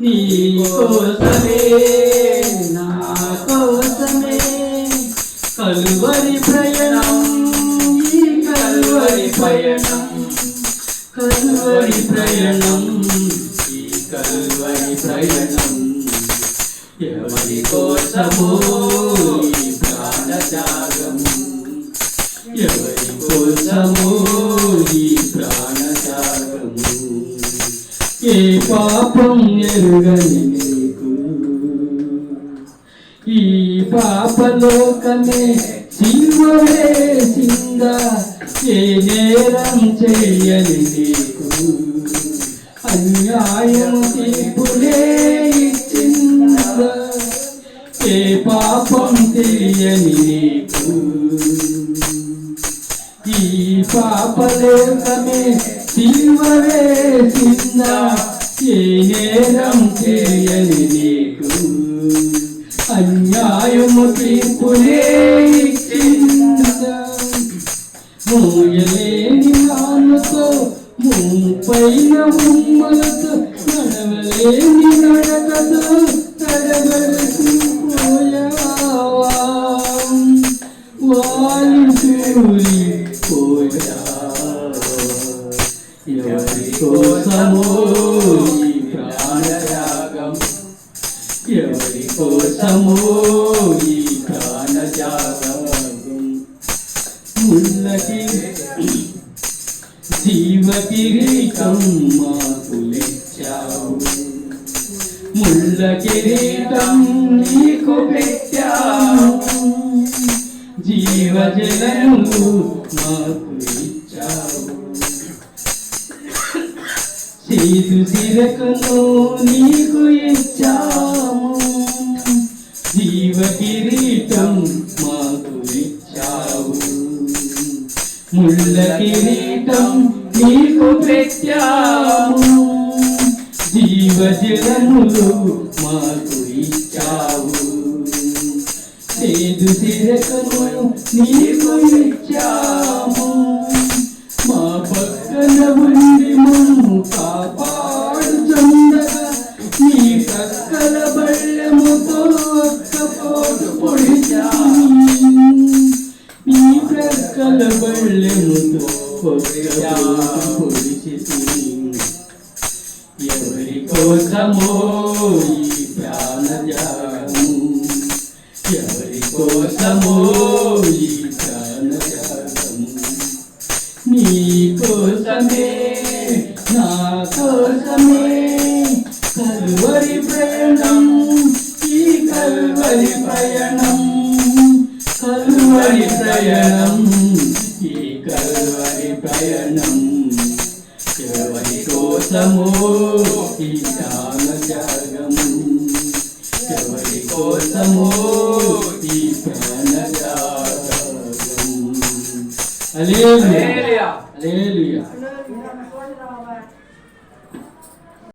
నీ కోసమే నా కోసమే కలువరి ప్రయాణం ఈ కలువరి ప్రయాణం కలువరి ప్రయాణం ఈ కలువరి ప్రయాణం ఎవరి కోసమో ఈ ప్రాణ త్యాగము ఎవరి కోసమో ఈ ప్రాణ త్యాగము ఏ పాపం ఎరుగని నీకు ఈ పాపలోకమే శిలువ వేసిందా ఏ నేరం చేయని నీకు అన్యాయం తీర్పులే ఇచ్చిందా ఏ పాపం తెలియని నీకు ఈ పాపలోకమే శిలువ వేసిందా ఏ నేరం చేయని నీకు అన్యాయము తీర్పులే ఇచ్చిందా మోయలేని నాన్నతో మూపైన ఉమ్మలతో నడవలేని నడకతో తడబడుతూ పోయావా వాళ్ళు చూరి ఎవరి కోసమో ఈ ప్రాణత్యాగం ఎవరి కోసమో ఈ ప్రాణత్యాగం ముళ్ళకి జీవ కిరీటం మాకులిచ్చావు ముళ్ళ కిరీటం నీకు పెట్టావు జీవ జలములు మాకు ఇచ్చావు చేదు సిరకను నీకు ఇచ్చాము జీవ కిరీటం మాకు ఇచ్చావు ముళ్ళ కిరీటం నీకు పెట్టాము జీవ జలములు మాకు ఇచ్చావు చేదు సిరకను నీకు ఇచ్చాము మా పక్కన ఉండి మమ్ము కాపాడుచుండగా నీ ప్రక్కల బళ్ళెముతో ఒక్కపోటు పొడిచాము నీ ప్రక్కల బళ్ళెముతో ఒక్కపోటు పొడిచి ఎవరి కోసమో ఈ ప్రాణత్యాగము ఎవరి కోసమో ఈ ప్రాణత్యాగము నీ కోసమే నా కోసమే కలువరి ప్రయాణం ఈ కలువరి ప్రయాణం కలువరి ప్రయాణం ఈ కలువరి ప్రయాణం ఎవరి కోసమో ఈ ప్రాణత్యాగము ఎవరి కోసమో ఈ ప్రాణత్యాగము హల్లెలూయా హల్లెలూయా.